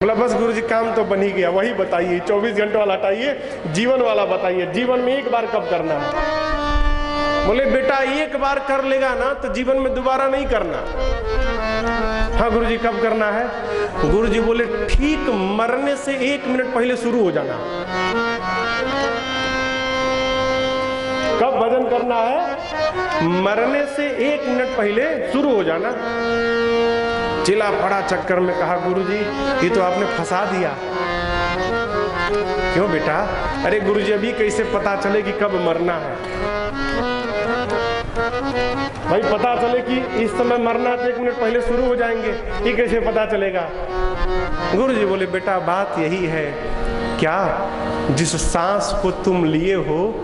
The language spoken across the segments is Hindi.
बोला बस गुरुजी काम तो बन ही गया, वही बताइए 24 घंटे वाला हटाइए, जीवन वाला बताइए, जीवन में एक बार कब करना है। बोले बेटा एक बार कर लेगा ना तो जीवन में दोबारा नहीं करना। हाँ गुरुजी कब करना है? गुरुजी बोले ठीक मरने से 1 मिनट पहले शुरू हो जाना। कब भजन करना है? मरने से 1 मिनट पहले शुरू हो जाना। चिल्ला पड़ा चक्कर में, कहा गुरुजी ये तो आपने फंसा दिया। क्यों बेटा? अरे गुरुजी अभी कैसे पता चले कि कब मरना है? भाई पता चले कि इस समय मरना है तो 1 मिनट पहले शुरू हो जाएंगे, ये कैसे पता चलेगा? गुरुजी बोले बेटा बात यही है, क्या जिस सांस को तुम लिए हो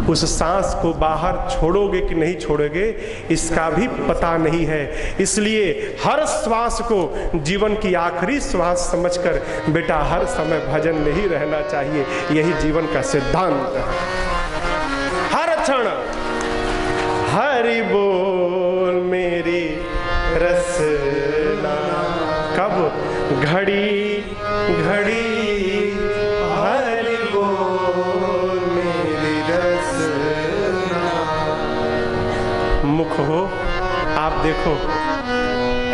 उस सांस को बाहर छोड़ोगे कि नहीं छोड़ोगे इसका भी पता नहीं है। इसलिए हर श्वास को जीवन की आखिरी श्वास समझकर बेटा हर समय भजन में ही रहना चाहिए। यही जीवन का सिद्धांत है। हर क्षण हरि बोल मेरी रसना, कब घड़ी घड़ी हरि बोल मेरी रसना। मुख हो आप देखो,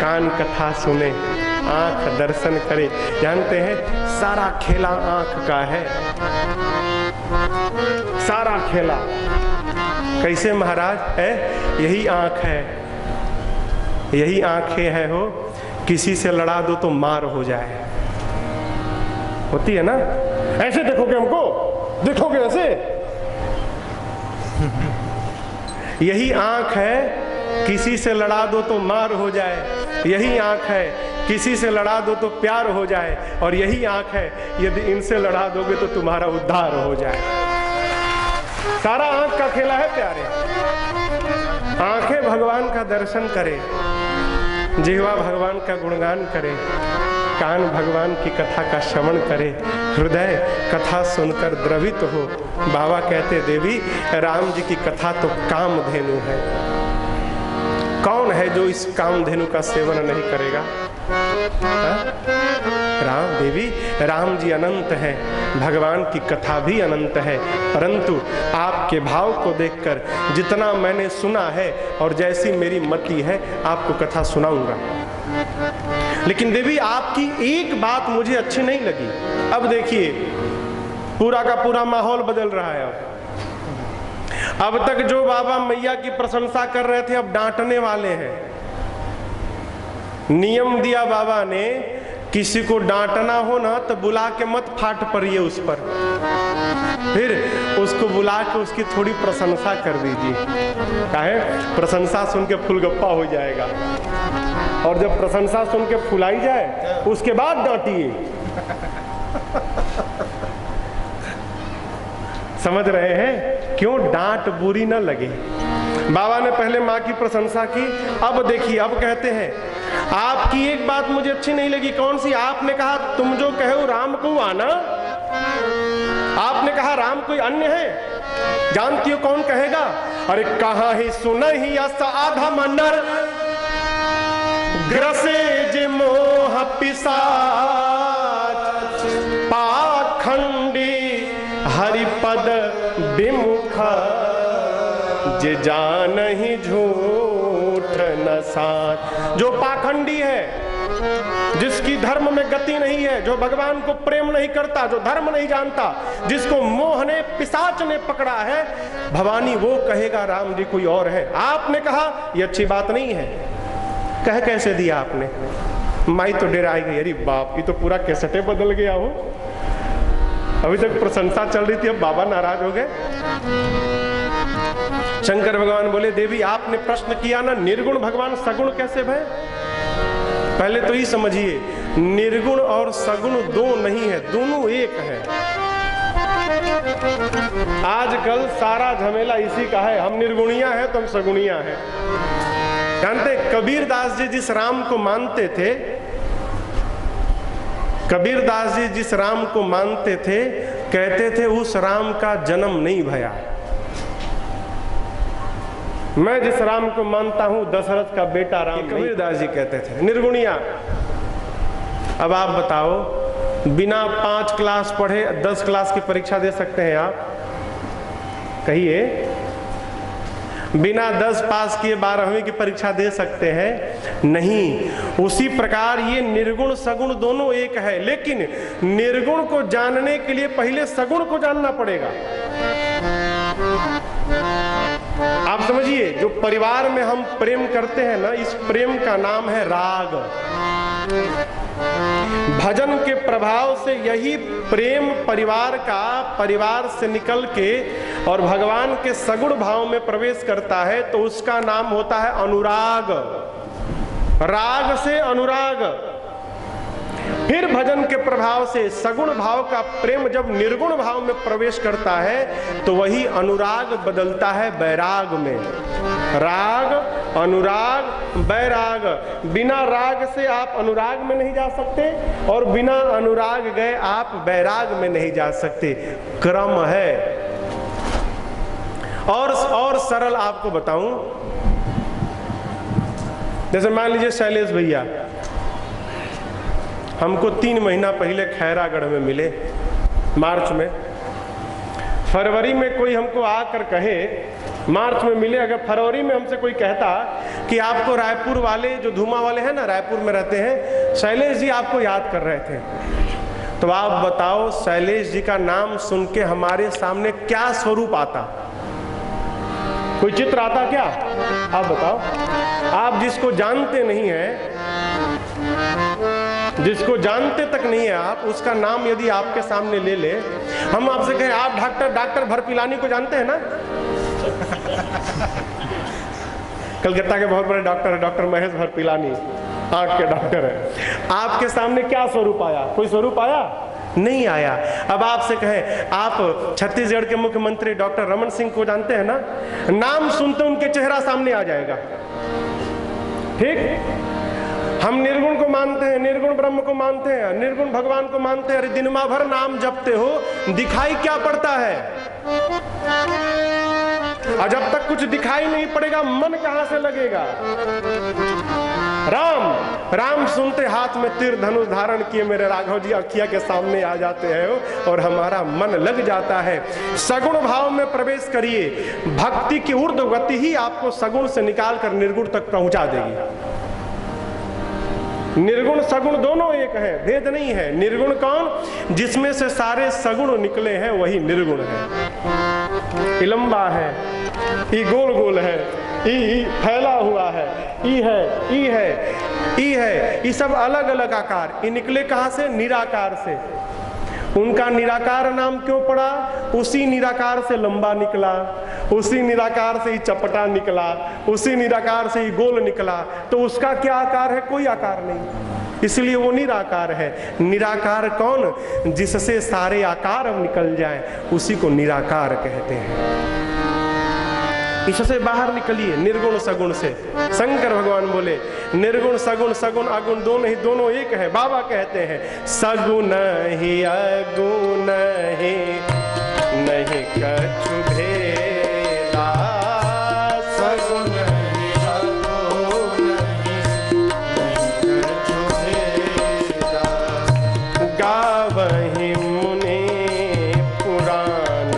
कान कथा सुने, आंख दर्शन करे। जानते हैं सारा खेला आंख का है, सारा खेला। कैसे महाराज है? यही आंख है, यही आंखें है हो, किसी से लड़ा दो तो मार हो जाए। होती है ना? ऐसे देखोगे हमको, देखोगे ऐसे। यही आंख है, किसी से लड़ा दो तो मार हो जाए। यही आंख है, किसी से लड़ा दो तो प्यार हो जाए। और यही आंख है, यदि इनसे लड़ा दोगे तो तुम्हारा उद्धार हो जाए। सारा आंख का खेला है प्यारे। आंखें भगवान का दर्शन करे, जिह्वा भगवान का गुणगान करे, कान भगवान की कथा का श्रवण करे, हृदय कथा सुनकर द्रवित हो। बाबा कहते देवी राम जी की कथा तो कामधेनु है। कौन है जो इस कामधेनु का सेवन नहीं करेगा? राम देवी, राम जी अनंत है, भगवान की कथा भी अनंत है। परंतु आपके भाव को देखकर जितना मैंने सुना है और जैसी मेरी मति है आपको कथा सुनाऊंगा। लेकिन देवी आपकी एक बात मुझे अच्छी नहीं लगी। अब देखिए पूरा का पूरा माहौल बदल रहा है। अब तक जो बाबा मैया की प्रशंसा कर रहे थे अब डांटने वाले हैं। नियम दिया बाबा ने, किसी को डांटना हो ना तो बुला के मत फाट पड़िए उस पर, फिर उसको बुला के उसकी थोड़ी प्रशंसा कर दीजिए। काहे? प्रशंसा सुन के फुलगप्पा हो जाएगा। और जब प्रशंसा सुन के फुलाई जाए उसके बाद डांटिए। समझ रहे हैं? क्यों? डांट बुरी ना लगे। बाबा ने पहले माँ की प्रशंसा की, अब देखिए अब कहते हैं आपकी एक बात मुझे अच्छी नहीं लगी। कौन सी? आपने कहा तुम जो कहो राम को आना। आपने कहा राम कोई अन्य है। जानती हो कौन कहेगा? अरे कहाँ ही सुना ही आधा मनर ग्रसे जे मोह पिशाच, पाखंडी हरिपद विमुख, जे जान ही झूठ न साच। जो पाखंडी है, जिसकी धर्म में गति नहीं है, जो भगवान को प्रेम नहीं करता, जो धर्म नहीं जानता, जिसको मोह ने पिशाच ने पकड़ा है, भवानी वो कहेगा राम जी कोई और है। आपने कहा ये अच्छी बात नहीं है। कह कैसे दिया आपने? माई तो डेराई गई, अरे बाप ये तो पूरा कैसेटे बदल गया हो। अभी तक प्रशंसा चल रही थी, अब बाबा नाराज हो गए। शंकर भगवान बोले देवी आपने प्रश्न किया ना, निर्गुण भगवान सगुण कैसे भय? पहले तो ये समझिए निर्गुण और सगुण दो नहीं है, दोनों एक है। आजकल सारा झमेला इसी का है, हम निर्गुणिया हैं तो हम सगुणिया हैं। जानते कबीरदास जी जिस राम को मानते थे, कबीरदास जी जिस राम को मानते थे, कहते थे उस राम का जन्म नहीं भया। मैं जिस राम को मानता हूं दशरथ का बेटा राम। कबीरदास जी कहते थे निर्गुणिया। अब आप बताओ, बिना 5 क्लास पढ़े 10 क्लास की परीक्षा दे सकते हैं आप? कहिए, बिना 10 पास किए 12वीं की परीक्षा दे सकते हैं? नहीं। उसी प्रकार ये निर्गुण सगुण दोनों एक है, लेकिन निर्गुण को जानने के लिए पहले सगुण को जानना पड़ेगा। आप समझिए, जो परिवार में हम प्रेम करते हैं ना, इस प्रेम का नाम है राग। भजन के प्रभाव से यही प्रेम परिवार से निकल के और भगवान के सगुण भाव में प्रवेश करता है, तो उसका नाम होता है अनुराग। राग से अनुराग। फिर भजन के प्रभाव से सगुण भाव का प्रेम जब निर्गुण भाव में प्रवेश करता है, तो वही अनुराग बदलता है वैराग में। राग, अनुराग, वैराग। बिना राग से आप अनुराग में नहीं जा सकते, और बिना अनुराग गए आप वैराग में नहीं जा सकते। क्रम है। और सरल आपको बताऊं, जैसे मान लीजिए शैलेश भैया हमको 3 महीना पहले खैरागढ़ में मिले, मार्च में। फरवरी में कोई हमको आकर कहे, मार्च में मिले, अगर फरवरी में हमसे कोई कहता कि आपको रायपुर वाले, जो धूमा वाले हैं ना, रायपुर में रहते हैं, शैलेश जी आपको याद कर रहे थे, तो आप बताओ शैलेश जी का नाम सुन के हमारे सामने क्या स्वरूप आता? कोई चित्र आता क्या? आप बताओ। आप जिसको जानते नहीं है, जिसको जानते तक नहीं है आप, उसका नाम यदि आपके सामने ले ले, हम आपसे कहें आप डॉक्टर भरपिलानी को जानते हैं ना? कलकत्ता के बहुत बड़े डॉक्टर है, डॉक्टर महेश भरपिलानी, आंख के डॉक्टर है। आपके सामने क्या स्वरूप आया? कोई स्वरूप आया? नहीं आया। अब आपसे कहें आप छत्तीसगढ़ के मुख्यमंत्री डॉक्टर रमन सिंह को जानते हैं ना? नाम सुनते उनके चेहरा सामने आ जाएगा। ठीक? हम निर्गुण को मानते हैं, निर्गुण ब्रह्म को मानते हैं, निर्गुण भगवान को मानते हैं। अरे दिनमा भर नाम जपते हो, दिखाई क्या पड़ता है? और जब तक कुछ दिखाई नहीं पड़ेगा, मन कहां से लगेगा? राम राम सुनते हाथ में तीर धनुष धारण किए मेरे राघव जी अखिया के सामने आ जाते हैं, और हमारा मन लग जाता है। सगुण भाव में प्रवेश करिए। भक्ति की ऊर्ध्व गति ही आपको सगुण से निकालकर निर्गुण तक पहुंचा देगी। निर्गुण सगुण दोनों एक है, भेद नहीं है। निर्गुण कौन? जिसमें से सारे सगुण निकले हैं, वही निर्गुण है। ई लंबा है, ई गोल गोल है, ई फैला हुआ है, ई है, ई है, ई है, ये सब अलग अलग आकार। ये निकले कहां से? निराकार से। उनका निराकार नाम क्यों पड़ा? उसी निराकार से लंबा निकला, उसी निराकार से ही चपटा निकला, उसी निराकार से ही गोल निकला। तो उसका क्या आकार है? कोई आकार नहीं, इसलिए वो निराकार है। निराकार कौन? जिससे सारे आकार निकल जाएं, उसी को निराकार कहते हैं। इससे बाहर निकलिए निर्गुण सगुण से। शंकर भगवान बोले निर्गुण सगुण, सगुण अगुण दोनों एक है। बाबा कहते हैं सगुण ही अगुण ही नहीं कछु भेदा, सगुण ही अगुण ही नहीं कछु भेदा। गावहि मुनि पुराण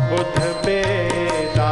बुध बेदा,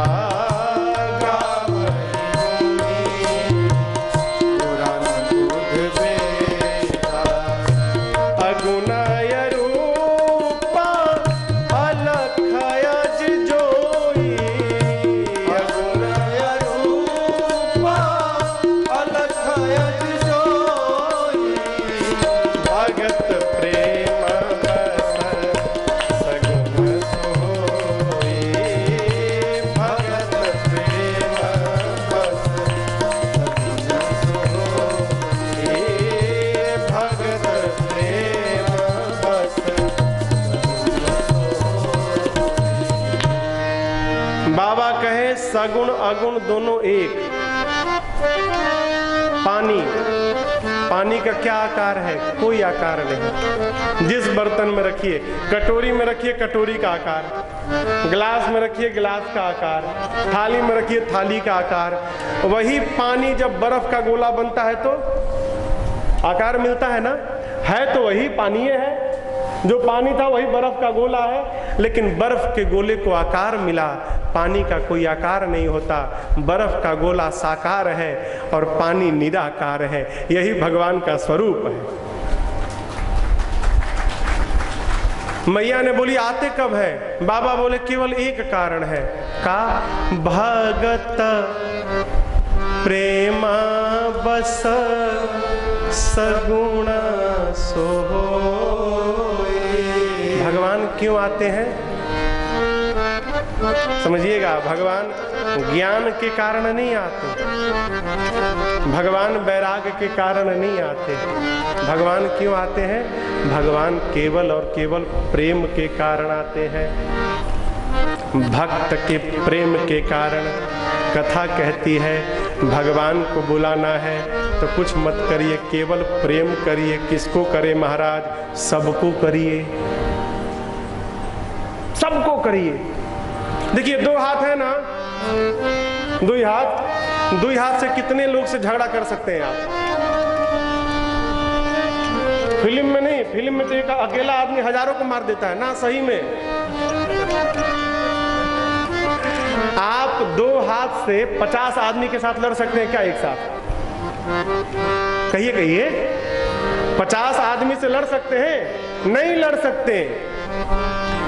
सगुण अगुण दोनों एक। पानी का क्या आकार है? कोई आकार नहीं। जिस बर्तन में रखिए, कटोरी में रखिए कटोरी का आकार, गिलास में रखिए गिलास का आकार, थाली में रखिए थाली का आकार। वही पानी जब बर्फ का गोला बनता है तो आकार मिलता है ना। है तो वही पानीय है, जो पानी था वही बर्फ का गोला है, लेकिन बर्फ के गोले को आकार मिला, पानी का कोई आकार नहीं होता। बर्फ का गोला साकार है और पानी निराकार है। यही भगवान का स्वरूप है। मैया ने बोली आते कब है? बाबा बोले केवल एक कारण है। का भगत प्रेम बस सगुण सोई। भगवान क्यों आते हैं? समझिएगा, भगवान ज्ञान के कारण नहीं आते, भगवान वैराग्य के कारण नहीं आते। भगवान क्यों आते हैं? भगवान केवल और केवल प्रेम के कारण आते हैं। भक्त के प्रेम के कारण। कथा कहती है भगवान को बुलाना है तो कुछ मत करिए, केवल प्रेम करिए। किसको करे महाराज? सबको करिए, सबको करिए। देखिए दो हाथ है ना, दो ही हाथ से कितने लोग से झगड़ा कर सकते हैं आप? फिल्म में नहीं, फिल्म में तो एक अकेला आदमी हजारों को मार देता है ना, सही में। आप दो हाथ से 50 आदमी के साथ लड़ सकते हैं क्या एक साथ? कहिए कहिए, 50 आदमी से लड़ सकते हैं? नहीं लड़ सकते।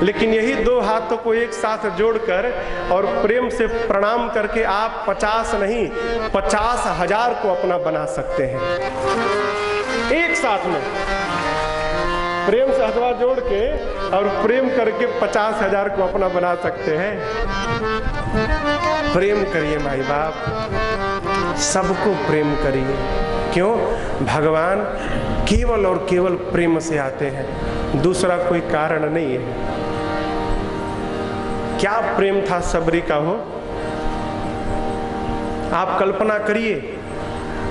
लेकिन यही दो हाथों को एक साथ जोड़कर और प्रेम से प्रणाम करके आप 50 नहीं 50,000 को अपना बना सकते हैं एक साथ में। प्रेम से हथवा जोड़ के और प्रेम करके 50,000 को अपना बना सकते हैं। प्रेम करिए भाई बाप, सबको प्रेम करिए। क्यों? भगवान केवल और केवल प्रेम से आते हैं, दूसरा कोई कारण नहीं है। क्या प्रेम था सबरी का हो? आप कल्पना करिए,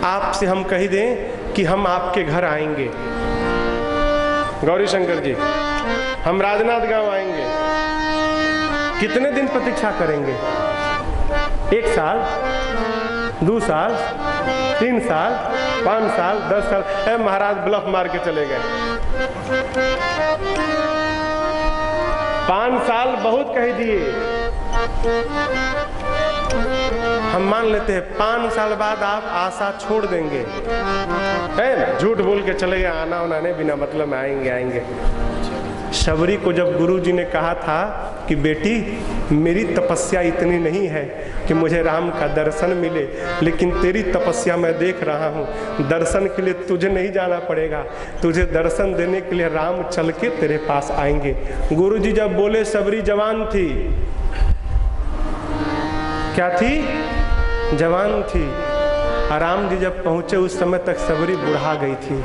आपसे हम कह दें कि हम आपके घर आएंगे, गौरी शंकर जी, हम राजनाथ गांव आएंगे, कितने दिन प्रतीक्षा करेंगे? 1 साल, 2 साल, 3 साल, 5 साल, 10 साल? महाराज ब्लफ मार के चले गए। 5 साल बहुत कह दिए, हम मान लेते हैं 5 साल बाद आप आशा छोड़ देंगे, है ना? झूठ बोल के चले गए, आना होना नहीं, बिना मतलब में आएंगे। शबरी को जब गुरुजी ने कहा था कि बेटी मेरी तपस्या इतनी नहीं है कि मुझे राम का दर्शन मिले, लेकिन तेरी तपस्या मैं देख रहा हूँ, दर्शन के लिए तुझे नहीं जाना पड़ेगा, तुझे दर्शन देने के लिए राम चल के तेरे पास आएंगे। गुरुजी जब बोले शबरी जवान थी, क्या थी? जवान थी। राम जी जब पहुंचे उस समय तक शबरी बुढ़ा गई थी।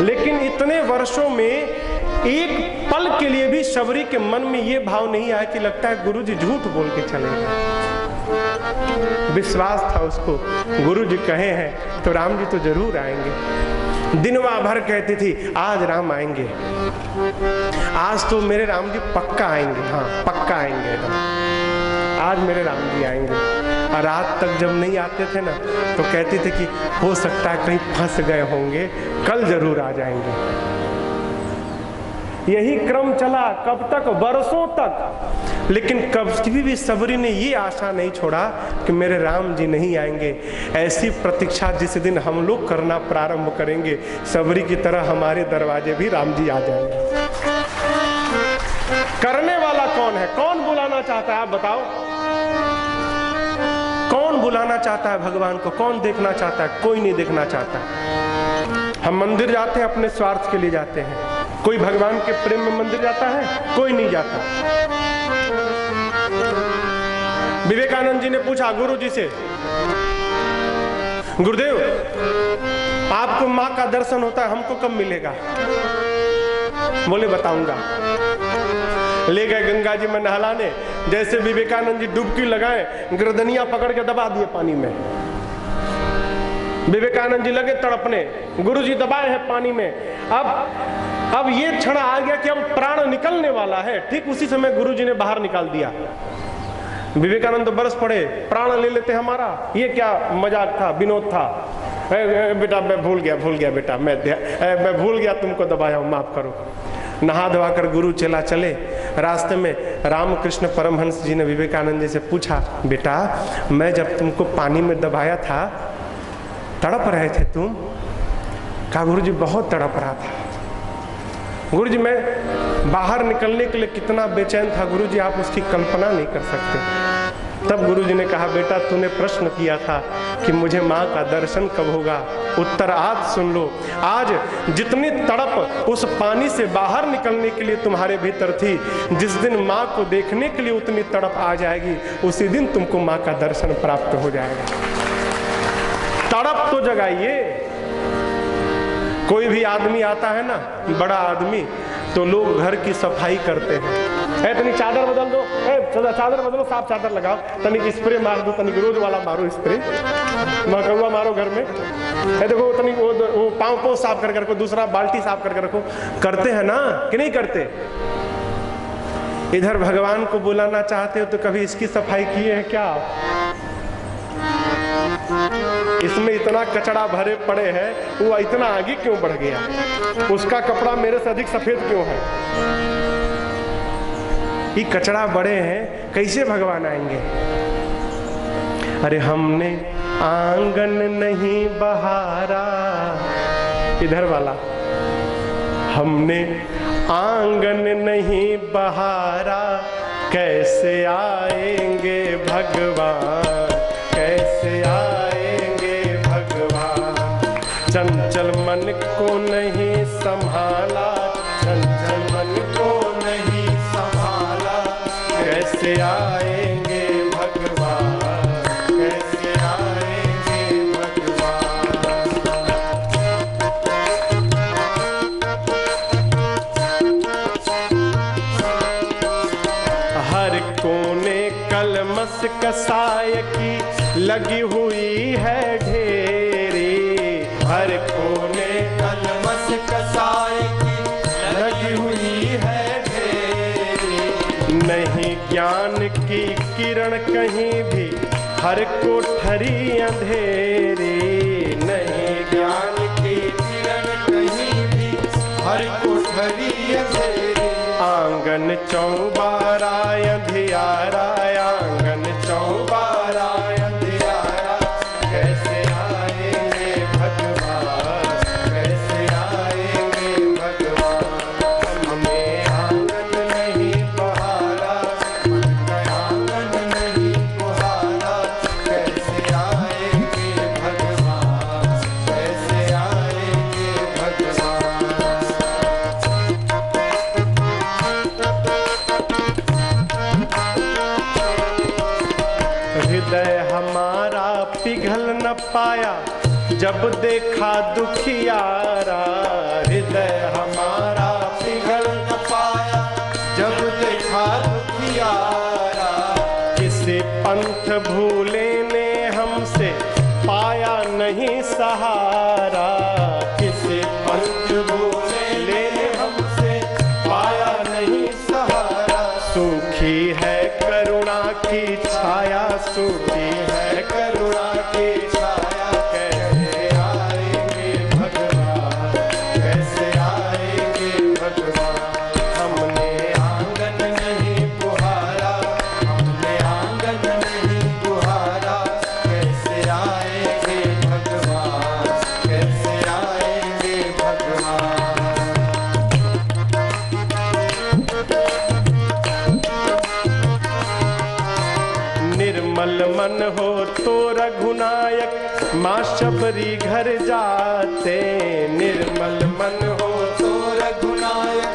लेकिन इतने वर्षों में एक पल के लिए भी शबरी के मन में ये भाव नहीं आया कि लगता है गुरुजी झूठ बोल के चले गए। विश्वास था उसको, गुरुजी कहे हैं तो राम जी तो जरूर आएंगे। दिनवा भर कहती थी आज राम आएंगे, आज तो मेरे राम जी पक्का आएंगे, हाँ पक्का आएंगे, आज मेरे राम जी आएंगे। और रात तक जब नहीं आते थे ना तो कहते थे कि हो सकता है कहीं फंस गए होंगे, कल जरूर आ जाएंगे। यही क्रम चला कब तक? वर्षों तक। लेकिन कभी भी शबरी ने ये आशा नहीं छोड़ा कि मेरे राम जी नहीं आएंगे। ऐसी प्रतीक्षा जिस दिन हम लोग करना प्रारंभ करेंगे, शबरी की तरह हमारे दरवाजे भी राम जी आ जाएंगे। करने वाला कौन है? कौन बुलाना चाहता है? आप बताओ, कौन बुलाना चाहता है भगवान को? कौन देखना चाहता है? कोई नहीं देखना चाहता। हम मंदिर जाते हैं अपने स्वार्थ के लिए जाते हैं। कोई भगवान के प्रेम में मंदिर जाता है? कोई नहीं जाता। विवेकानंद जी ने पूछा गुरु जी से, गुरुदेव आपको माँ का दर्शन होता है, हमको कब मिलेगा? बोले बताऊंगा। ले गए गंगा जी में नहलाने, जैसे विवेकानंद जी डुबकी लगाए, गर्दनिया पकड़ के दबा दिए पानी में। विवेकानंद जी लगे तड़पने, गुरु जी दबाए हैं पानी में। अब ये क्षण आ गया कि अब प्राण निकलने वाला है। ठीक उसी समय गुरु जी ने बाहर निकाल दिया। विवेकानंद तो बरस पड़े, प्राण ले लेते हमारा, ये क्या मजाक था, विनोद था। बेटा मैं भूल गया बेटा, मैं भूल गया, तुमको दबाया हूँ, माफ करो। नहा धोवा कर गुरु चेला चले। रास्ते में रामकृष्ण परमहंस जी ने विवेकानंद जी से पूछा, बेटा मैं जब तुमको पानी में दबाया था तड़प रहे थे तुम? कहा गुरु जी बहुत तड़प रहा था गुरु जी, मैं बाहर निकलने के लिए कितना बेचैन था गुरु जी, आप उसकी कल्पना नहीं कर सकते। तब गुरु जी ने कहा, बेटा तूने प्रश्न किया था कि मुझे माँ का दर्शन कब होगा, उत्तर आज सुन लो। आज जितनी तड़प उस पानी से बाहर निकलने के लिए तुम्हारे भीतर थी, जिस दिन माँ को देखने के लिए उतनी तड़प आ जाएगी, उसी दिन तुमको माँ का दर्शन प्राप्त हो जाएगा। तड़प तो जगाइए। कोई भी आदमी आता है ना, बड़ा आदमी, तो लोग घर की सफाई करते हैं। तनिक चादर बदल दो, चादर बदलो, साफ चादर लगाओ, तनिक स्प्रे मार दो, तनिक रोज वाला मारो स्प्रे, मकौआ मारो घर में। देखो तनिक वो पाँव साफ कर रखो, दूसरा बाल्टी साफ करके रखो। करते हैं ना कि नहीं करते? इधर भगवान को बुलाना चाहते हो तो कभी इसकी सफाई किए हैं क्या? इसमें इतना कचरा भरे पड़े हैं, वो इतना आगे क्यों बढ़ गया? उसका कपड़ा मेरे से अधिक सफेद क्यों है? ये कचरा बड़े हैं, कैसे भगवान आएंगे? अरे हमने आंगन नहीं बहारा, इधर वाला, हमने आंगन नहीं बहारा, कैसे आएंगे भगवान, कैसे आएंगे भगवान। चंचल मन को नहीं संभाला, चंचल मन को नहीं संभाला, कैसे आएंगे भगवान, कैसे आएंगे भगवान। हर कोने कलमस कसाय की लगी हुई है ढेरी, हर कोने कलमस कसाय की लगी हुई है ढेरी। नहीं ज्ञान की किरण कहीं भी, हर कोठरी अंधेरी, नहीं ज्ञान की किरण कहीं भी, हर कोठरी अंधेरी। आंगन चौबारा अंधियारा, आंगन चौबारा अंधियारा, कैसे आएंगे भगवान, कैसे आएंगे भगवान। हमने आंगन नहीं बहारा, आंगन नहीं बहारा, कैसे आएंगे भगवान, कैसे आएंगे भगवान। हृदय हमारा पिघल न पाया जब देखा दुखियारा, हृदय हमारा पिघल न पाया जब देखा दुखियारा। किसी पंथ भूले ने हमसे पाया नहीं सहारा, किसी पंथ भूले ने हमसे पाया नहीं सहारा। सूखी है करुणा की छाया, सूखी है करुणा की छाया, कैसे आएंगे भगवान, कैसे आएंगे भगवान। हमने आंगन नहीं बुहारा, हमने आंगन नहीं बुहारा, कैसे आएंगे भगवान, कैसे आएंगे भगवान। निर्मल मन हो तो रघुनायक माँ शबरी घर जाते, निर्मल मन हो तो रघुनायक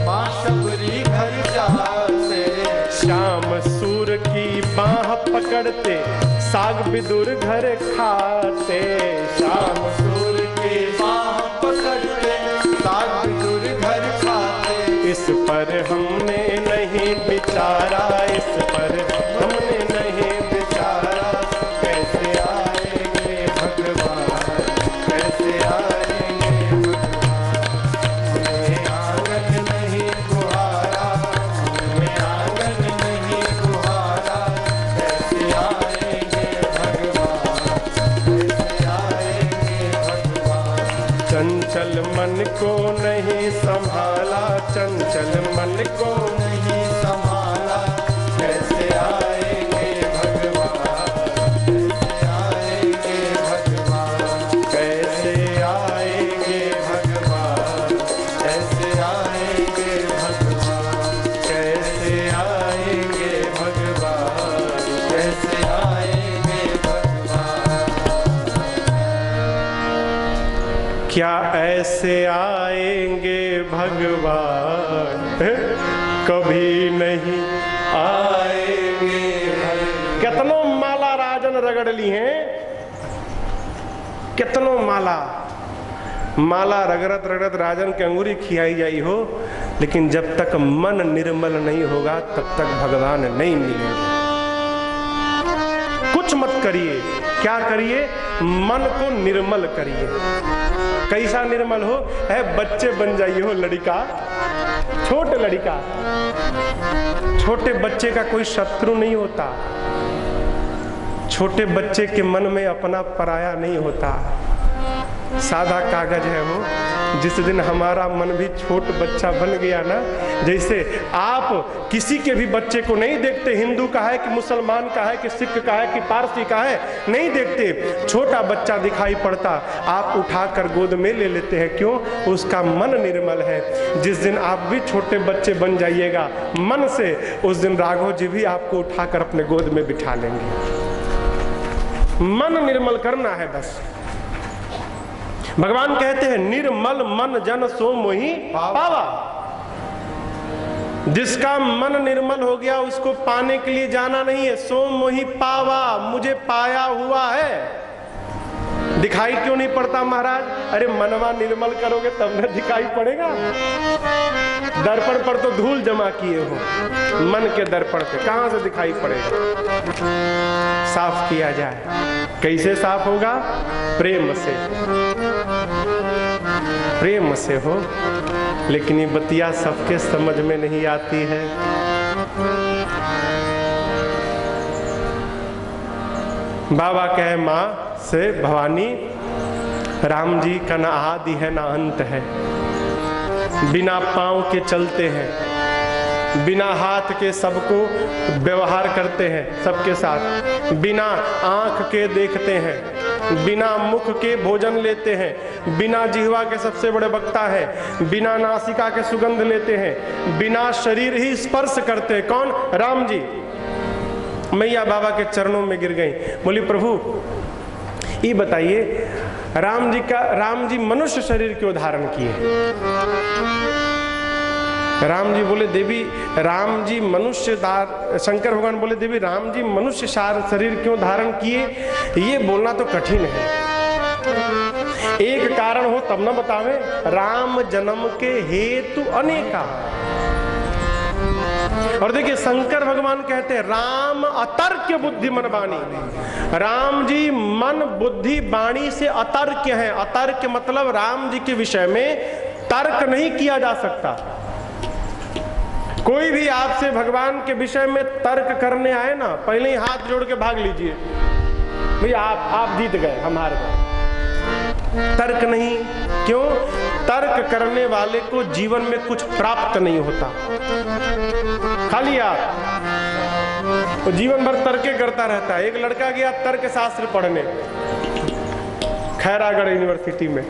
माँ शबरी घर जाते। श्याम सूर की बाह पकड़ते साग विदुर घर खाते, श्याम सूर की बाह पकड़ते साग विदुर घर खाते। इस पर हमने नहीं विचारा, इस पर हमने नहीं विचारा, कैसे आएंगे भगवान, कैसे आएंगे भगवान। हमने आंगन नहीं बुहारा, हमने आंगन नहीं बुहारा, कैसे आएंगे भगवान, कैसे आएंगे मन को नहीं संभाला, चंचल मन को नहीं संभाला, कैसे आएंगे भगवान, कैसे आएंगे भगवान, कैसे आएंगे भगवान, कैसे आएंगे भगवान, कैसे आएंगे भगवान, क्या ऐसे आएंगे भगवान, कभी नहीं आएंगे। कितनों माला राजन रगड़ ली हैं, कितनों माला रगड़त रगड़त राजन के अंगूरी खियाई जाई हो, लेकिन जब तक मन निर्मल नहीं होगा तब तक भगवान नहीं मिलेंगे। कुछ मत करिए, क्या करिए? मन को निर्मल करिए। कैसा निर्मल हो? है बच्चे बन जाइए हो, लड़का, छोटे लड़का, छोटे बच्चे का कोई शत्रु नहीं होता, छोटे बच्चे के मन में अपना पराया नहीं होता, सादा कागज है वो। जिस दिन हमारा मन भी छोट बच्चा बन गया ना, जैसे आप किसी के भी बच्चे को नहीं देखते, हिंदू का है कि मुसलमान का है कि सिख का है कि पारसी का है, नहीं देखते, छोटा बच्चा दिखाई पड़ता, आप उठाकर गोद में ले लेते हैं। क्यों? उसका मन निर्मल है। जिस दिन आप भी छोटे बच्चे बन जाइएगा मन से, उस दिन राघव जी भी आपको उठाकर अपने गोद में बिठा लेंगे। मन निर्मल करना है बस। भगवान कहते हैं निर्मल मन जन सो मोहि पावा। जिसका मन निर्मल हो गया उसको पाने के लिए जाना नहीं है। सो मोहि पावा, मुझे पाया हुआ है। दिखाई क्यों नहीं पड़ता महाराज? अरे मनवा निर्मल करोगे तब न दिखाई पड़ेगा। दर्पण पर तो धूल जमा किए हो, मन के दर्पण पे कहां से दिखाई पड़ेगा? साफ किया जाए। कैसे साफ होगा? प्रेम से, प्रेम से हो। लेकिन ये बतिया सबके समझ में नहीं आती है। बाबा कहे माँ से, भवानी राम जी का ना आदि है ना अंत है, बिना पांव के चलते हैं, बिना हाथ के सबको व्यवहार करते हैं सबके साथ, बिना आंख के देखते हैं, बिना मुख के भोजन लेते हैं, बिना जिह्वा के सबसे बड़े वक्ता है, बिना नासिका के सुगंध लेते हैं, बिना शरीर ही स्पर्श करते हैं। कौन? राम जी। मैया बाबा के चरणों में गिर गई, बोली प्रभु ये बताइए राम जी मनुष्य शरीर क्यों धारण किए? राम जी बोले देवी राम जी मनुष्य शंकर भगवान बोले देवी राम जी मनुष्य शरीर क्यों धारण किए? ये बोलना तो कठिन है। एक कारण हो तब न बतावे। राम जन्म के हेतु अनेका। और देखिए शंकर भगवान कहते हैं राम अतर्क्य बुद्धि मन वाणी। राम जी मन बुद्धि वाणी से अतर्क्य है। अतर्क्य मतलब राम जी के विषय में तर्क नहीं किया जा सकता। कोई भी आपसे भगवान के विषय में तर्क करने आए ना, पहले ही हाथ जोड़ के भाग लीजिए, भैया आप जीत गए, हम हार गए। तर्क नहीं। क्यों? तर्क करने वाले को जीवन में कुछ प्राप्त नहीं होता। खाली आप तो जीवन भर तर्के करता रहता है। एक लड़का गया तर्क शास्त्र पढ़ने खैरागढ़ यूनिवर्सिटी में।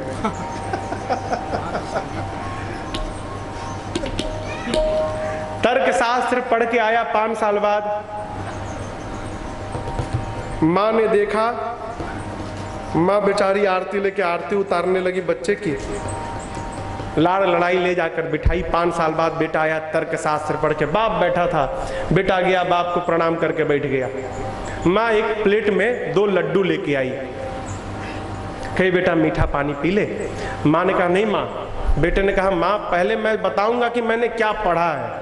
तर्क शास्त्र पढ़ के आया 5 साल बाद। माँ ने देखा, माँ बेचारी आरती लेके आरती उतारने लगी बच्चे की, लाड़ लड़ाई ले जाकर बिठाई। 5 साल बाद बेटा आया तर्क शास्त्र पढ़ के। बाप बैठा था, बेटा गया बाप को प्रणाम करके बैठ गया। माँ एक प्लेट में 2 लड्डू लेके आई, कही बेटा मीठा पानी पी ले। माँ ने कहा नहीं माँ। बेटे ने कहा माँ पहले मैं बताऊंगा कि मैंने क्या पढ़ा है।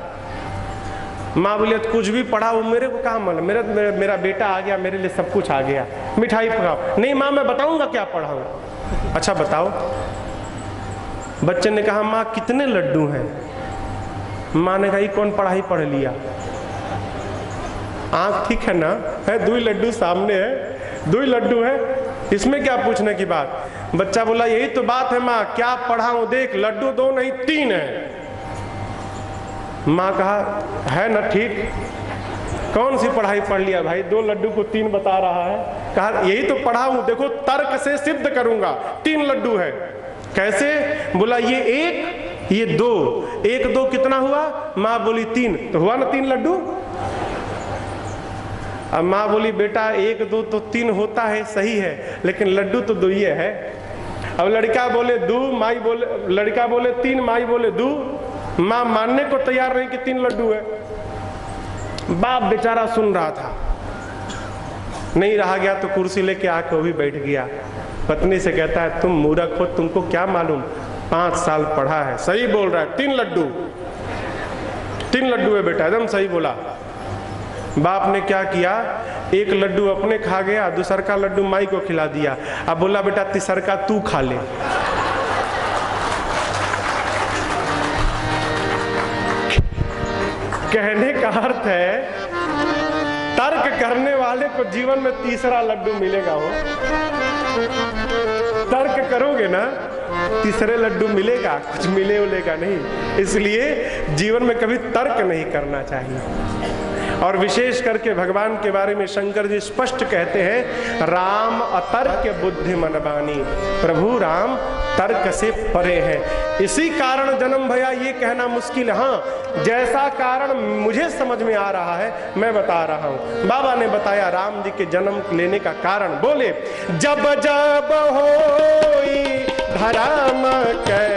माँ बोली कुछ भी पढ़ा वो मेरे को कहाँ मालूम, मेरा बेटा आ गया, मेरे लिए सब कुछ आ गया, मिठाई पकाओ। नहीं माँ मैं बताऊंगा क्या पढ़ा हूँ। अच्छा बताओ। बच्चे ने कहा माँ कितने लड्डू हैं? माँ ने कहा कौन पढ़ाई पढ़ लिया? आँख ठीक है ना? है 2 लड्डू सामने है, 2 लड्डू है। इसमें क्या पूछने की बात? बच्चा बोला यही तो बात है माँ, क्या पढ़ाऊं, देख लड्डू 2 नहीं 3 है। माँ कहा है ना ठीक, कौन सी पढ़ाई पढ़ लिया भाई, 2 लड्डू को 3 बता रहा है। कहा यही तो पढ़ा हूं, देखो तर्क से सिद्ध करूंगा 3 लड्डू है। कैसे? बोला ये 1 ये 2, 1 2 कितना हुआ? माँ बोली 3, तो हुआ ना 3 लड्डू। अब माँ बोली बेटा 1 2 तो 3 होता है, सही है, लेकिन लड्डू तो 2 ही है। अब लड़का बोले 2, माई बोले, लड़का बोले 3, माई बोले 2। माँ मानने को तैयार नहीं कि 3 लड्डू है। बाप बेचारा सुन रहा था, नहीं रहा गया तो कुर्सी लेके आके वो भी बैठ गया। पत्नी से कहता है तुम मूर्ख हो, तुमको क्या मालूम, 5 साल पढ़ा है, सही बोल रहा है, 3 लड्डू, 3 लड्डू है बेटा, एकदम सही बोला। बाप ने क्या किया, 1 लड्डू अपने खा गया, दूसर का लड्डू माई को खिला दिया। अब बोला बेटा तीसर का तू खा ले। कहने का अर्थ है तर्क करने वाले को जीवन में तीसरा लड्डू मिलेगा। हो तर्क करोगे ना, तीसरे लड्डू मिलेगा, कुछ मिले उलेगा नहीं। इसलिए जीवन में कभी तर्क नहीं करना चाहिए। और विशेष करके भगवान के बारे में शंकर जी स्पष्ट कहते हैं, राम अतर्क बुद्धि मन बानी, प्रभु राम तर्क से परे हैं। इसी कारण जन्म भया ये कहना मुश्किल है। हाँ, जैसा कारण मुझे समझ में आ रहा है मैं बता रहा हूँ। बाबा ने बताया राम जी के जन्म लेने का कारण, बोले जब जब होई धर्म के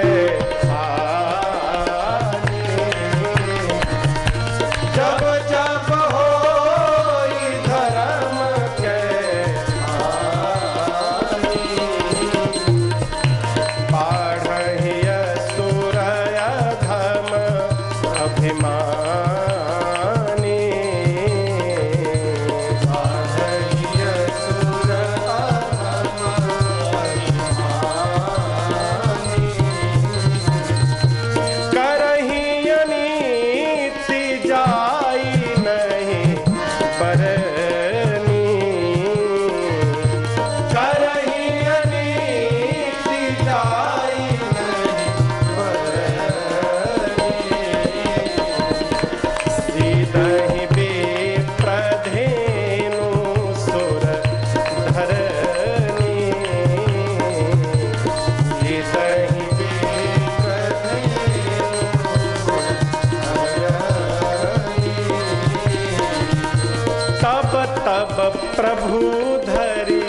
प्रभु धरी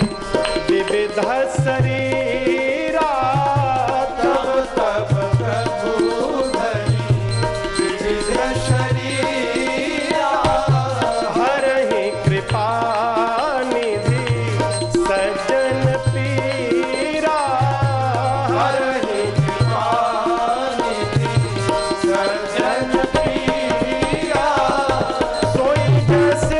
विविध शरीरा, तब तब प्रभु धरी विविध शरीरा, हरहि कृपा निधि सज्जन पीरा, हरहि कृपा निधि सज्जन पीरा, सोई जस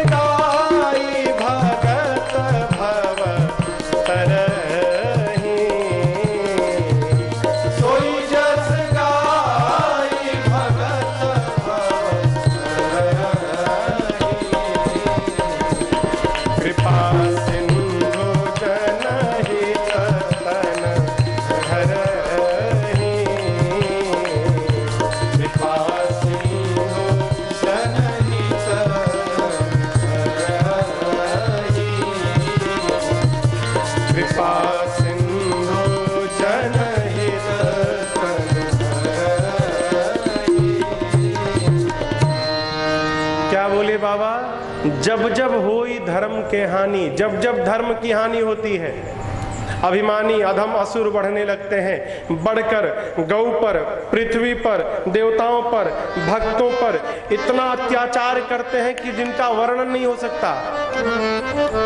जब जब होई धर्म के हानि, जब जब धर्म की हानि होती है, अभिमानी अधम असुर बढ़ने लगते हैं, बढ़कर गौ पर, पृथ्वी पर, देवताओं पर, भक्तों पर इतना अत्याचार करते हैं कि जिनका वर्णन नहीं हो सकता।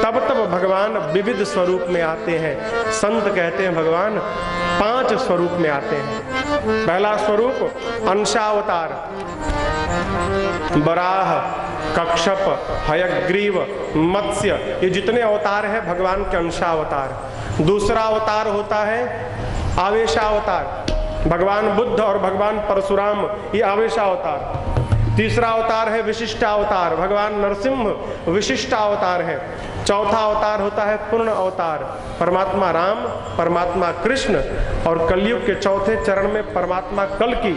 तब तब भगवान विविध स्वरूप में आते हैं। संत कहते हैं भगवान 5 स्वरूप में आते हैं। पहला स्वरूप अंशावतार, वराह, कक्षप, हयग्रीव, मत्स्य, ये जितने अवतार हैं भगवान के अंशावतार। दूसरा अवतार होता है आवेशावतार, भगवान बुद्ध और भगवान परशुराम, ये आवेशावतार। तीसरा अवतार है विशिष्टावतार, भगवान नरसिंह विशिष्टावतार है। चौथा अवतार होता है पूर्ण अवतार, परमात्मा राम, परमात्मा कृष्ण, और कलयुग के चौथे चरण में परमात्मा कल्कि,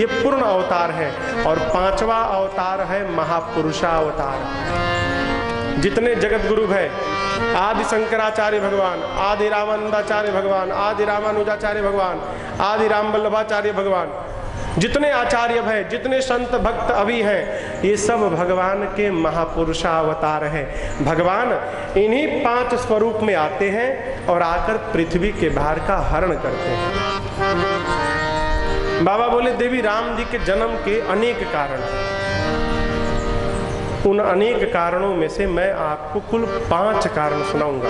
ये पूर्ण अवतार है। और पांचवा अवतार है महापुरुषावतार। जितने जगत गुरु है, आदि शंकराचार्य भगवान, आदि रामानंदाचार्य भगवान, आदि रामानुजाचार्य भगवान, आदि राम वल्लभाचार्य भगवान, जितने आचार्य हैं, जितने संत भक्त अभी हैं, ये सब भगवान के महापुरुषावतार हैं। भगवान इन्हीं 5 स्वरूप में आते हैं और आकर पृथ्वी के भार का हरण करते हैं। बाबा बोले देवी राम जी के जन्म के अनेक कारण, उन अनेक कारणों में से मैं आपको कुल 5 कारण सुनाऊंगा।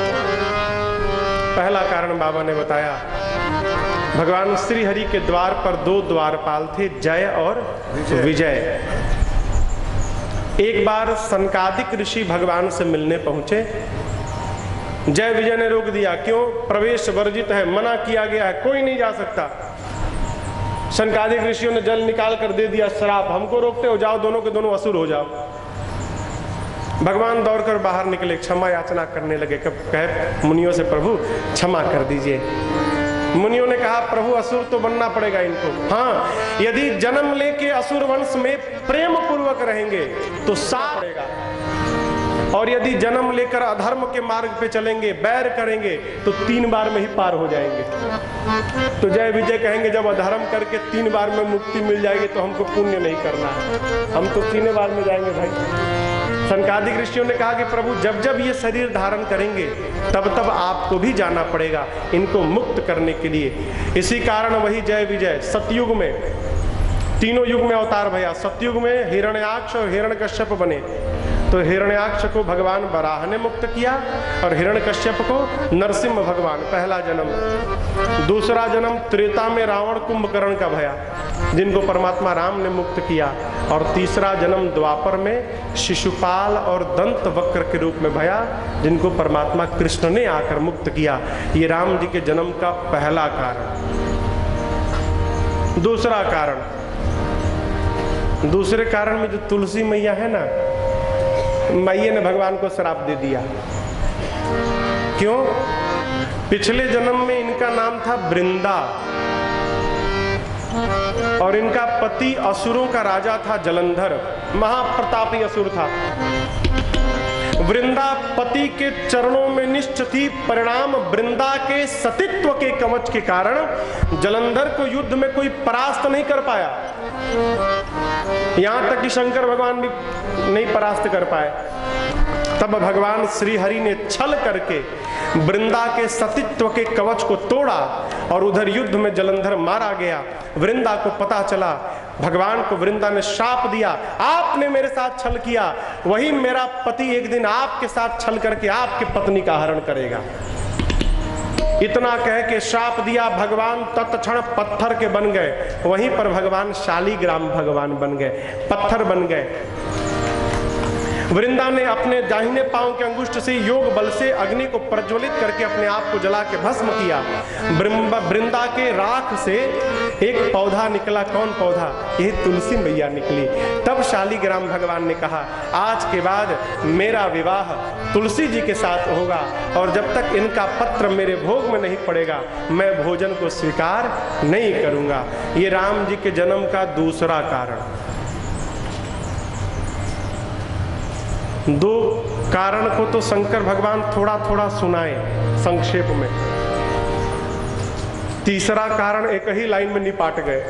पहला कारण बाबा ने बताया, भगवान श्री हरि के द्वार पर 2 द्वारपाल थे, जय और विजय। एक बार सनकादिक ऋषि भगवान से मिलने पहुंचे। जय विजय ने रोक दिया, क्यों? प्रवेश वर्जित है, मना किया गया है, कोई नहीं जा सकता। सनकादिक ऋषियों ने जल निकाल कर दे दिया, श्राप, हमको रोकते हो, जाओ दोनों के दोनों असुर हो जाओ। भगवान दौड़कर बाहर निकले, क्षमा याचना करने लगे। कहे मुनियों से, प्रभु क्षमा कर दीजिए। मुनियों ने कहा, प्रभु असुर तो बनना पड़ेगा इनको। हाँ, यदि जन्म लेके असुर वंश में प्रेम पूर्वक रहेंगे तो साफ पड़ेगा, और यदि जन्म लेकर अधर्म के मार्ग पे चलेंगे, बैर करेंगे, तो 3 बार में ही पार हो जाएंगे। तो जय विजय कहेंगे, जब अधर्म करके 3 बार में मुक्ति मिल जाएगी तो हमको पुण्य नहीं करना है, हम तो 3 बार में जाएंगे भाई। सनकादिक ऋषियों ने कहा कि प्रभु जब जब ये शरीर धारण करेंगे तब तब आपको भी जाना पड़ेगा इनको मुक्त करने के लिए। इसी कारण वही जय विजय सतयुग में, तीनों युग में अवतार भैया। सतयुग में हिरण्याक्ष और हिरण्यकश्यप बने, तो हिरण्याक्ष को भगवान वराह ने मुक्त किया और हिरण्यकश्यप को नरसिंह भगवान, पहला जन्म। दूसरा जन्म त्रेता में रावण कुंभकर्ण का भया, जिनको परमात्मा राम ने मुक्त किया। और तीसरा जन्म द्वापर में शिशुपाल और दंत वक्र के रूप में भया, जिनको परमात्मा कृष्ण ने आकर मुक्त किया। ये राम जी के जन्म का पहला कारण। दूसरा कारण, दूसरे कारण में जो तुलसी मैया है ना, मैया ने भगवान को श्राप दे दिया। क्यों? पिछले जन्म में इनका नाम था वृंदा और इनका पति असुरों का राजा था जलंधर, महाप्रतापी असुर था। वृंदा पति के चरणों में निष्ठ थी, परिणाम वृंदा के सतीत्व के कवच के कारण जलंधर को युद्ध में कोई परास्त नहीं कर पाया। यहां तक कि शंकर भगवान भी नहीं परास्त कर पाए। तब भगवान श्री हरि ने छल करके वृंदा के सतीत्व के कवच को तोड़ा और उधर युद्ध में जलंधर मारा गया। वृंदा को पता चला, भगवान को वृंदा ने शाप दिया, आपने मेरे साथ छल किया, वही मेरा पति एक दिन आपके साथ छल करके आपकी पत्नी का हरण करेगा। इतना कह के शाप दिया, भगवान तत्क्षण पत्थर के बन गए। वहीं पर भगवान शालीग्राम भगवान बन गए, पत्थर बन गए। वृंदा ने अपने दाहिने पांव के अंगुष्ठ से योग बल से अग्नि को प्रज्वलित करके अपने आप को जला के भस्म किया। वृंदा के राख से एक पौधा निकला। कौन पौधा? यह तुलसी मैया निकली। तब शालीग्राम भगवान ने कहा, आज के बाद मेरा विवाह तुलसी जी के साथ होगा और जब तक इनका पत्र मेरे भोग में नहीं पड़ेगा मैं भोजन को स्वीकार नहीं करूंगा। ये राम जी के जन्म का दूसरा कारण। 2 कारण को तो शंकर भगवान थोड़ा थोड़ा सुनाए संक्षेप में, तीसरा कारण एक ही लाइन में निपाट गए।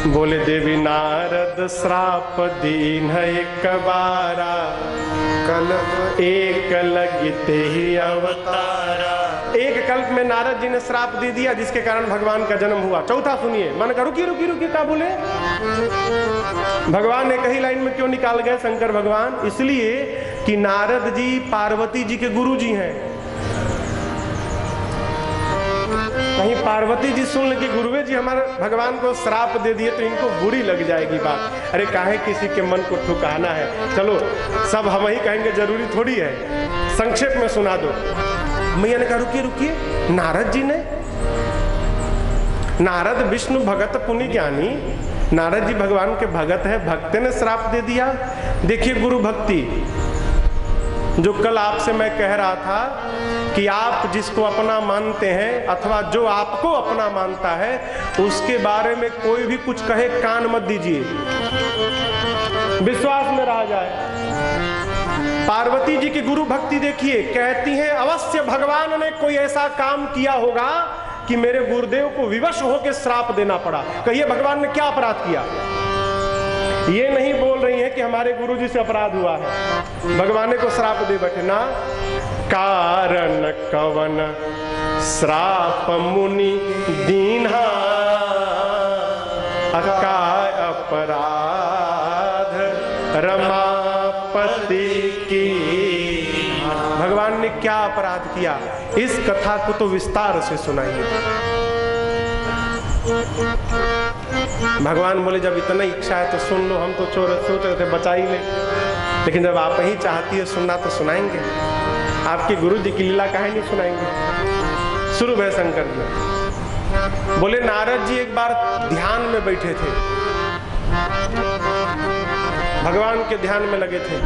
बोले देवी नारद श्राप दीन एक बारा, कल्प एक लगते ही अवतारा। एक कल्प में नारद जी ने श्राप दे दिया जिसके कारण भगवान का जन्म हुआ। चौथा सुनिए, मन का रुकी रुकी रुकी क्या बोले? भगवान एक ही लाइन में क्यों निकाल गए शंकर भगवान? इसलिए कि नारद जी पार्वती जी के गुरु जी हैं। कहीं पार्वती जी सुन ले कि गुरुवे जी हमारे भगवान को श्राप दे दिए तो इनको बुरी लग जाएगी बात। अरे काहे किसी के मन को ठुकाना है, चलो सब हम ही कहेंगे, जरूरी थोड़ी है, संक्षेप में सुना दो। मैया ने कहा रुकिए रुकिए, नारद जी ने, नारद विष्णु भगत पुनि ज्ञानी, नारद जी भगवान के भगत है, भक्त ने श्राप दे दिया। देखिए गुरु भक्ति, जो कल आपसे मैं कह रहा था कि आप जिसको अपना मानते हैं अथवा जो आपको अपना मानता है उसके बारे में कोई भी कुछ कहे कान मत दीजिए, विश्वास में रह जाए। पार्वती जी की गुरु भक्ति देखिए, कहती हैं अवश्य भगवान ने कोई ऐसा काम किया होगा कि मेरे गुरुदेव को विवश होकर श्राप देना पड़ा। कहिए भगवान ने क्या अपराध किया? ये नहीं बोल रही है कि हमारे गुरु जी से अपराध हुआ है, भगवान को श्राप दे बैठे ना। कारण कवन श्राप मुनि दीन्हा, अका अपराध रमापति की। भगवान ने क्या अपराध किया, इस कथा को तो विस्तार से सुनाइए। भगवान बोले जब इतना इच्छा है तो सुन लो, हम तो सोच रहे थे बचा ही ले, लेकिन जब आप ही चाहती है सुनना तो सुनाएंगे। आपके गुरु जी की लीला काहे नहीं सुनाएंगे। शुरू है शंकर जी बोले, नारद जी एक बार ध्यान में बैठे थे, भगवान के ध्यान में लगे थे।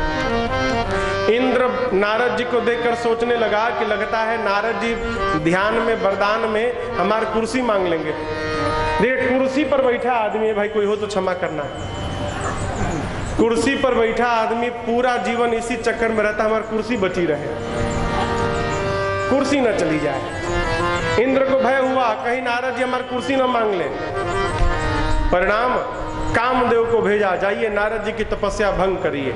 इंद्र नारद जी को देखकर सोचने लगा कि लगता है नारद जी ध्यान में वरदान में हमारी कुर्सी मांग लेंगे। देख कुर्सी पर बैठा आदमी है भाई, कोई हो तो क्षमा करना। कुर्सी पर बैठा आदमी पूरा जीवन इसी चक्कर में रहता, हमारी कुर्सी बची रहे, कुर्सी न चली जाए। इंद्र को भय हुआ कहीं नारद जी हमारी कुर्सी न मांग ले। परिणाम कामदेव को भेजा, जाइए नारद जी की तपस्या भंग करिए।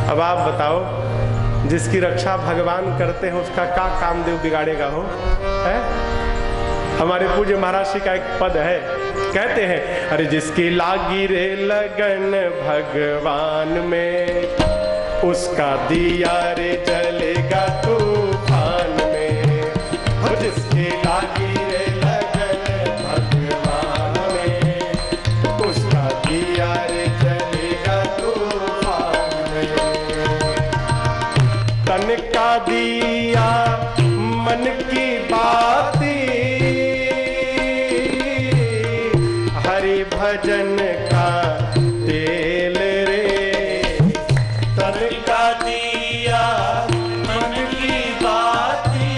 अब आप बताओ, जिसकी रक्षा भगवान करते हैं उसका क्या कामदेव बिगाड़ेगा हो है? हमारे पूज्य महाराज जी का एक पद है, कहते हैं अरे जिसकी लागी रे लगन भगवान में, उसका दिया रे जलेगा तूफान में। और जिसकी लागी रे लगन भगवान में, उसका दिया रे जलेगा तूफान में। तन का दिया मन की बाती, भजन का तेल रे। तन का दिया मन की बाती,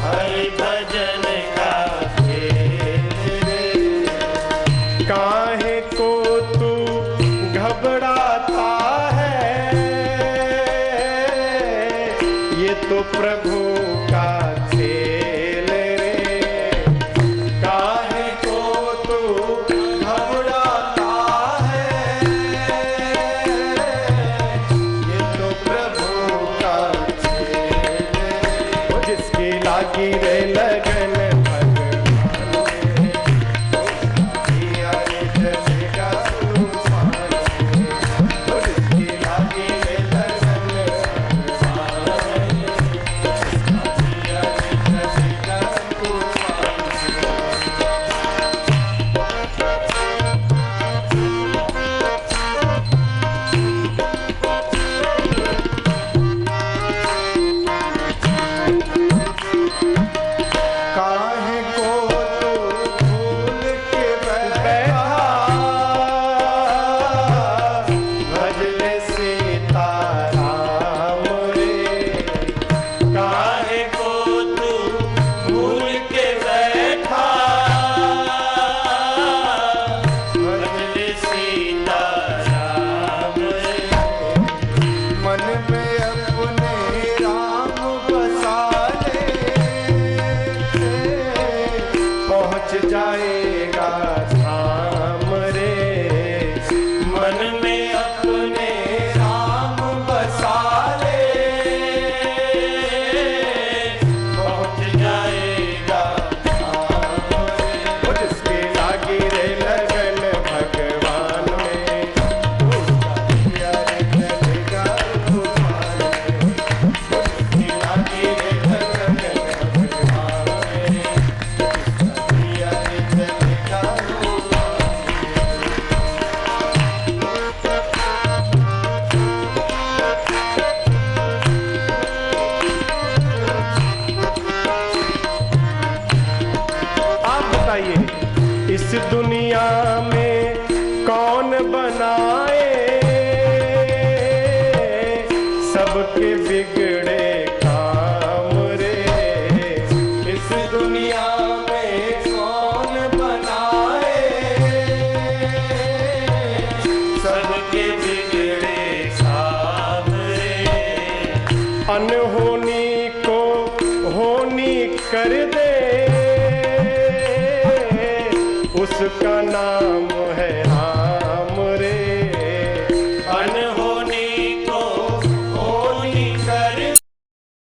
हरि भजन का तेल रे। काहे को तू घबराता है, ये तो प्रभु का खेल रे। बताइए इस दुनिया में कौन बनाए सबके बिगड़े काम रे। इस दुनिया में कौन बनाए सबके बिगड़े काम रे। अनहोनी को होनी कर दे उसका नाम है